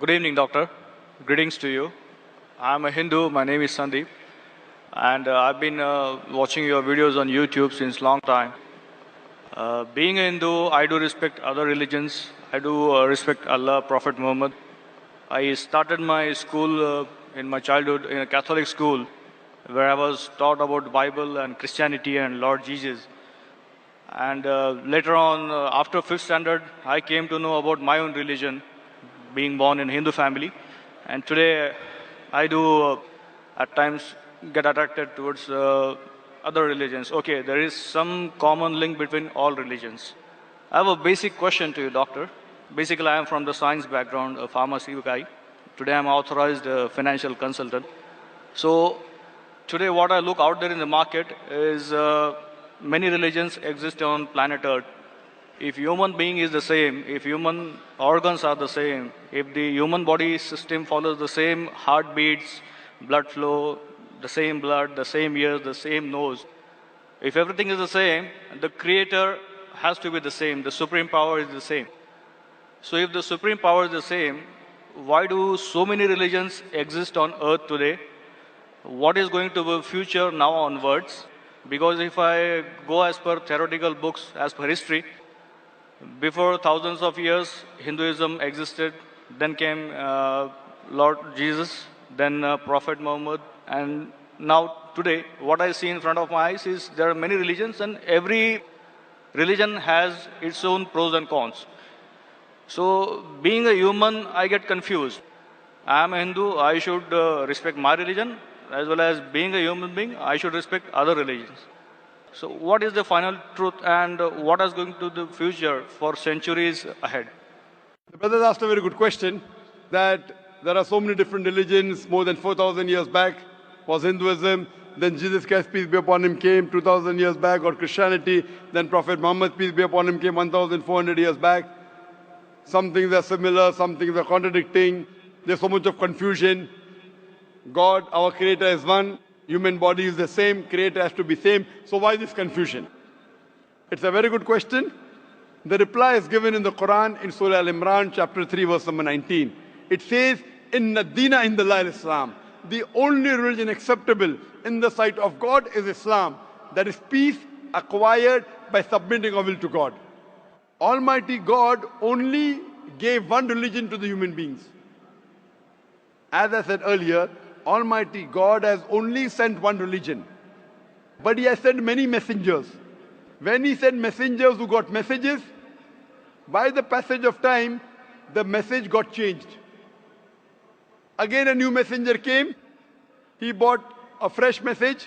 Good evening, doctor. Greetings to you. I'm a Hindu. My name is Sandeep, and I've been watching your videos on YouTube since long time. Being a Hindu, I do respect other religions. I do respect Allah, Prophet Muhammad. I started my school in my childhood in a Catholic school, where I was taught about Bible and Christianity and Lord Jesus. And later on, after fifth standard, I came to know about my own religion, being born in a Hindu family. And today, I do at times get attracted towards other religions. Okay, there is some common link between all religions. I have a basic question to you, doctor. Basically, I am from the science background, a pharmacy guy. Today, I'm authorized financial consultant. So, today, what I look out there in the market is many religions exist on planet Earth. If human being is the same, if human organs are the same, if the human body system follows the same heartbeats, blood flow, the same blood, the same ears, the same nose, if everything is the same, the creator has to be the same, the supreme power is the same. So if the supreme power is the same, why do so many religions exist on earth today? What is going to be the future now onwards? Because if I go as per theoretical books, as per history, before thousands of years, Hinduism existed. Then came Lord Jesus, then Prophet Muhammad, and now today, what I see in front of my eyes is there are many religions, and every religion has its own pros and cons. So, being a human, I get confused. I am a Hindu, I should respect my religion, as well as being a human being, I should respect other religions. So, what is the final truth, and what is going to the future for centuries ahead? The brother asked a very good question, that there are so many different religions. More than 4,000 years back was Hinduism. Then Jesus Christ, peace be upon him, came 2,000 years back, or Christianity. Then Prophet Muhammad, peace be upon him, came 1,400 years back. Some things are similar, some things are contradicting. There's so much of confusion. God, our creator, is one. Human body is the same. Creator has to be same. So why this confusion? It's a very good question. The reply is given in the Quran in Surah Al-Imran, chapter 3, verse number 19. It says, Inna Dina in the Islam. The only religion acceptable in the sight of God is Islam. That is peace acquired by submitting our will to God. Almighty God only gave one religion to the human beings. As I said earlier, Almighty God has only sent one religion. But He has sent many messengers. When He sent messengers who got messages, by the passage of time, the message got changed. Again a new messenger came. He brought a fresh message.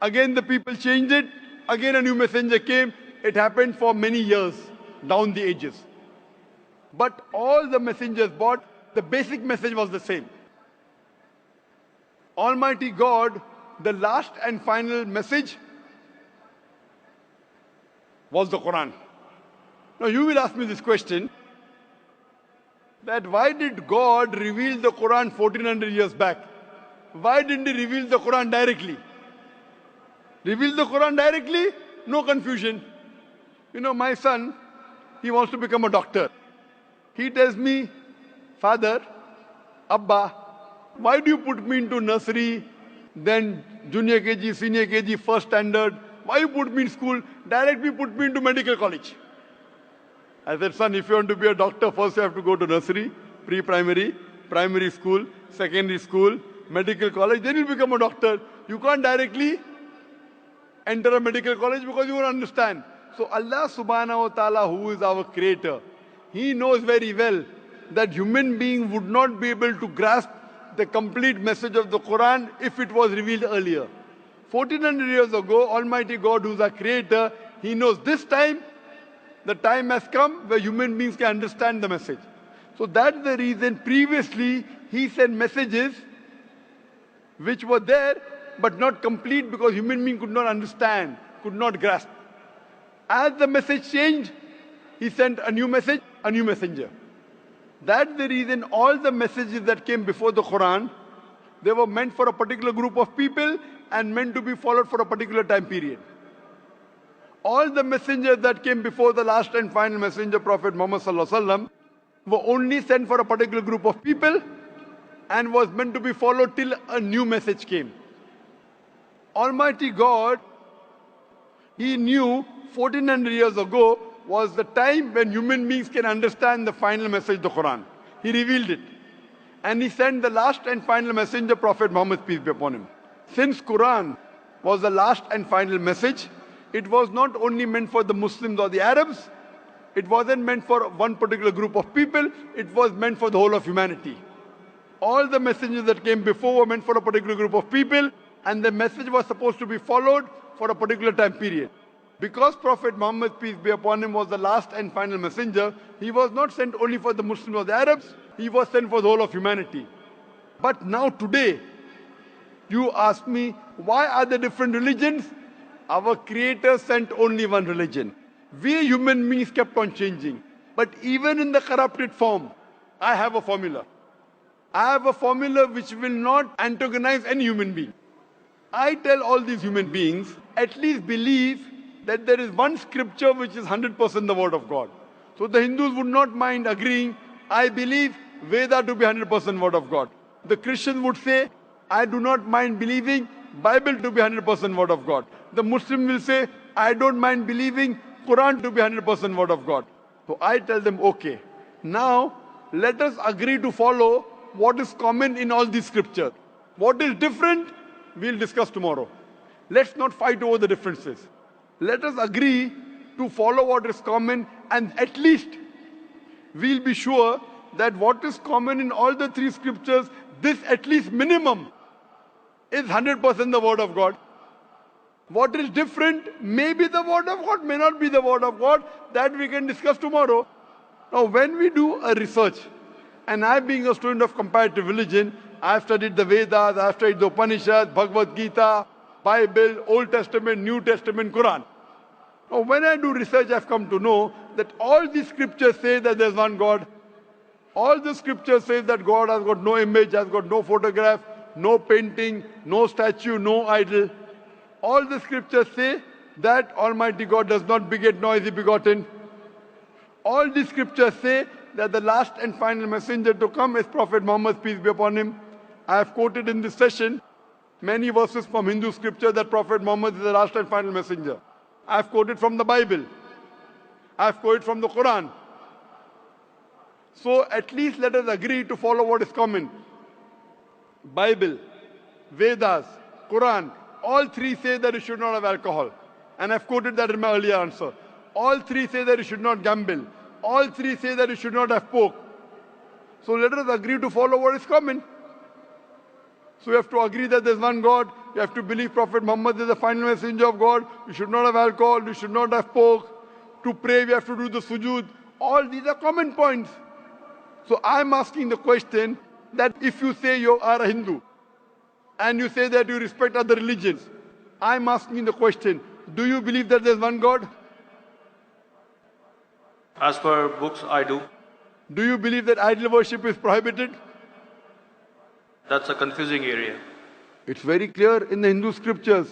Again the people changed it. Again a new messenger came. It happened for many years down the ages. But all the messengers brought, the basic message was the same. Almighty God, the last and final message was the Quran. Now you will ask me this question, that why did God reveal the Quran 1400 years back? Why didn't He reveal the Quran directly? Reveal the Quran directly? No confusion. You know, my son, he wants to become a doctor. He tells me, Father, Abba, why do you put me into nursery, then junior KG, senior KG, first standard? Why you put me in school? Directly put me into medical college. I said, son, if you want to be a doctor, first you have to go to nursery, pre-primary, primary school, secondary school, medical college, then you become a doctor. You can't directly enter a medical college because you won't understand. So Allah subhanahu wa ta'ala, who is our creator, He knows very well that human being would not be able to grasp the complete message of the Quran if it was revealed earlier. 1400 years ago, Almighty God, who is our creator, He knows this time, the time has come where human beings can understand the message. So that's the reason previously He sent messages which were there but not complete because human being could not understand, could not grasp. As the message changed, He sent a new message, a new messenger. That's the reason all the messages that came before the Quran, they were meant for a particular group of people and meant to be followed for a particular time period. All the messengers that came before the last and final messenger, Prophet Muhammad Sallallahu Alaihi Wasallam, were only sent for a particular group of people and was meant to be followed till a new message came. Almighty God, He knew 1400 years ago was the time when human beings can understand the final message of the Quran. He revealed it. And He sent the last and final messenger, Prophet Muhammad, peace be upon him. Since Quran was the last and final message, it was not only meant for the Muslims or the Arabs, it wasn't meant for one particular group of people, it was meant for the whole of humanity. All the messengers that came before were meant for a particular group of people, and the message was supposed to be followed for a particular time period. Because Prophet Muhammad, peace be upon him, was the last and final messenger, he was not sent only for the Muslims or the Arabs, he was sent for the whole of humanity. But now today, you ask me, why are there different religions? Our Creator sent only one religion. We human beings kept on changing. But even in the corrupted form, I have a formula. I have a formula which will not antagonize any human being. I tell all these human beings, at least believe that there is one scripture which is 100% the word of God. So the Hindus would not mind agreeing, I believe Veda to be 100% word of God. The Christians would say, I do not mind believing Bible to be 100% word of God. The Muslim will say, I don't mind believing Quran to be 100% word of God. So I tell them, okay, now let us agree to follow what is common in all these scriptures. What is different, we'll discuss tomorrow. Let's not fight over the differences. Let us agree to follow what is common, and at least we'll be sure that what is common in all the three scriptures, this at least minimum is 100% the word of God. What is different may be the word of God, may not be the word of God. That we can discuss tomorrow. Now when we do a research, and I being a student of comparative religion, I've studied the Vedas, I've studied the Upanishads, Bhagavad Gita, Bible, Old Testament, New Testament, Quran. Now when I do research, I've come to know that all these scriptures say that there's one God. All the scriptures say that God has got no image, has got no photograph, no painting, no statue, no idol. All the scriptures say that Almighty God does not beget nor is He begotten. All the scriptures say that the last and final messenger to come is Prophet Muhammad, peace be upon him. I have quoted in this session many verses from Hindu scripture that Prophet Muhammad is the last and final messenger. I have quoted from the Bible. I have quoted from the Quran. So at least let us agree to follow what is common. Bible, Vedas, Quran, all three say that you should not have alcohol. And I've quoted that in my earlier answer. All three say that you should not gamble. All three say that you should not have pork. So let us agree to follow what is common. So you have to agree that there's one God. You have to believe Prophet Muhammad is the final messenger of God. You should not have alcohol. You should not have pork. To pray, we have to do the sujood. All these are common points. So I'm asking the question that if you say you are a Hindu and you say that you respect other religions, I'm asking the question, do you believe that there's one God? As per books, I do. Do you believe that idol worship is prohibited? That's a confusing area. It's very clear in the Hindu scriptures.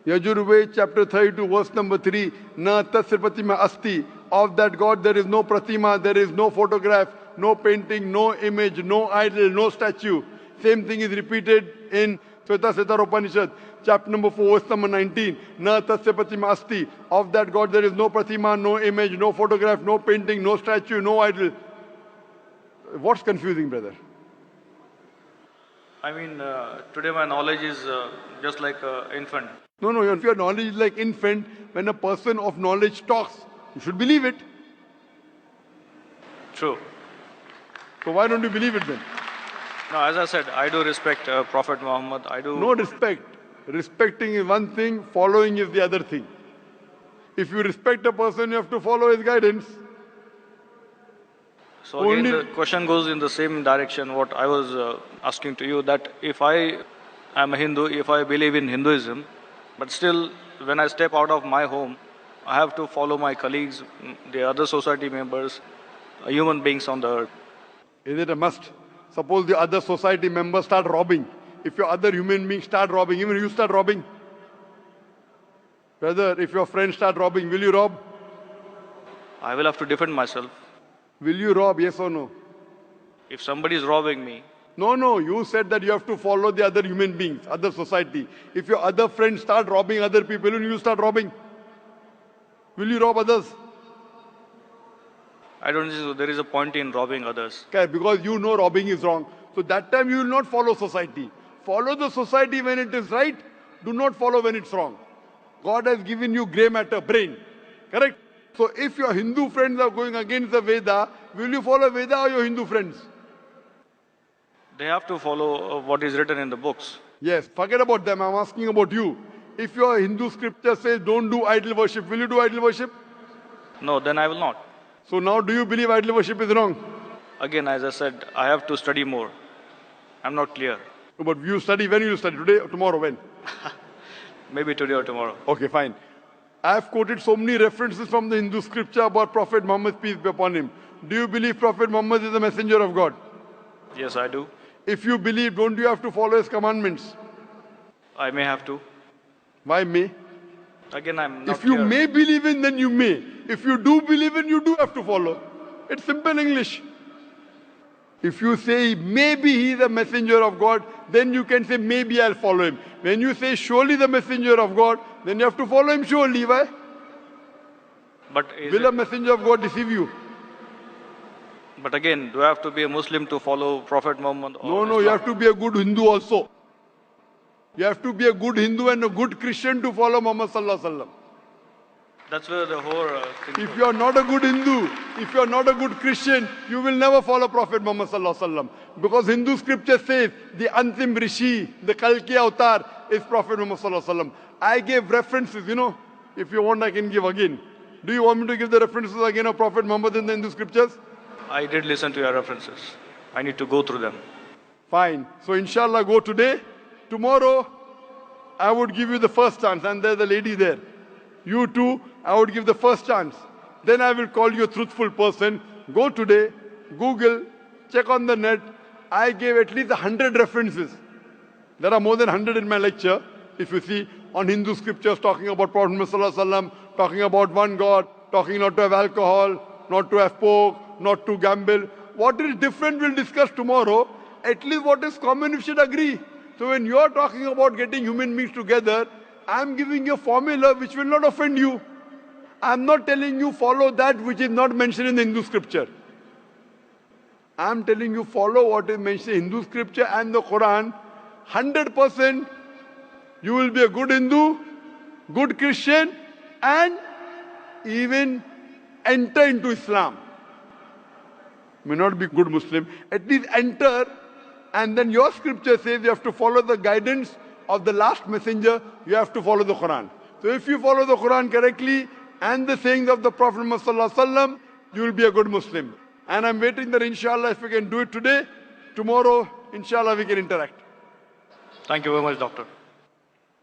Yajurved chapter 32 verse number 3. Na tasya pratima asti. Of that God there is no pratima, there is no photograph, no painting, no image, no idol, no statue. Same thing is repeated in Shveta Upanishad, chapter number 4, verse number 19. Na tasya pratima asti. Of that God there is no pratima, no image, no photograph, no painting, no statue, no idol. What's confusing, brother? I mean, today my knowledge is just like an infant. No, if your knowledge is like infant, when a person of knowledge talks, you should believe it. True. So why don't you believe it then? No, as I said, I do respect Prophet Muhammad. I do. No respect. Respecting is one thing, following is the other thing. If you respect a person, you have to follow his guidance. So again, the question goes in the same direction what I was asking to you, that if I am a Hindu, if I believe in Hinduism, but still when I step out of my home, I have to follow my colleagues, the other society members, human beings on the earth. Is it a must? Suppose the other society members start robbing. If your other human beings start robbing, even you start robbing. Brother, if your friends start robbing, will you rob? I will have to defend myself. Will you rob, yes or no? If somebody is robbing me, No, you said that you have to follow the other human beings, other society. If your other friends start robbing other people, will you start robbing? Will you rob others? I don't think so. There is a point in robbing others. Okay, because you know robbing is wrong. So that time you will not follow society. Follow the society when it is right. Do not follow when it's wrong. God has given you grey matter, brain. Correct? So if your Hindu friends are going against the Veda, will you follow Veda or your Hindu friends? They have to follow what is written in the books. Yes, forget about them. I'm asking about you. If your Hindu scripture says don't do idol worship, will you do idol worship? No, then I will not. So now do you believe idol worship is wrong? Again, as I said, I have to study more. I'm not clear. But you study, when will you study? Today or tomorrow? When? Maybe today or tomorrow. Okay, fine. I have quoted so many references from the Hindu scripture about Prophet Muhammad, peace be upon him. Do you believe Prophet Muhammad is the messenger of God? Yes, I do. If you believe, don't you have to follow his commandments? I may have to. Why may? Again, I'm not If you clear. may believe in, then you may. If you do believe in, you do have to follow. It's simple English. If you say maybe he is a messenger of God, then you can say maybe I'll follow him. When you say surely the messenger of God, then you have to follow him surely. Why? But, is Will a it, messenger of God deceive you? but again, do I have to be a Muslim to follow Prophet Muhammad? Or No, you Islam? have to be a good Hindu also. You have to be a good Hindu and a good Christian to follow Muhammad Sallallahu Alaihi Wasallam. That's where the whole thing If goes. you are not a good Hindu, if you are not a good Christian, you will never follow Prophet Muhammad Sallallahu Alaihi Wasallam. Because Hindu scripture says the Antim Rishi, the Kalki avatar is Prophet Muhammad Sallallahu Alaihi Wasallam. I gave references, If you want, I can give again. Do you want me to give the references again of Prophet Muhammad in the Hindu scriptures? I did listen to your references. I need to go through them. Fine. So inshallah go today. Tomorrow, I would give you the first chance. And there's a lady there. You too, I would give the first chance. Then I will call you a truthful person. Go today, Google, check on the net. I gave at least 100 references. There are more than 100 in my lecture. If you see on Hindu scriptures talking about Prophet Muhammad Sallallahu Alaihi Wasallam, talking about one God, talking not to have alcohol, not to have pork, not to gamble. What is different we'll discuss tomorrow. At least what is common we should agree. So when you are talking about getting human beings together, I am giving you a formula which will not offend you. I am not telling you follow that which is not mentioned in the Hindu scripture. I am telling you follow what is mentioned in Hindu scripture and the Quran. 100% you will be a good Hindu, good Christian, and even enter into Islam. May not be good Muslim, at least enter, and then your scripture says you have to follow the guidance of the last messenger, you have to follow the Quran. So if you follow the Quran correctly and the sayings of the Prophet Muhammad Sallallahu Alaihi Wasallam, you will be a good Muslim. And I'm waiting that inshallah if we can do it today, tomorrow inshallah we can interact. Thank you very much, doctor.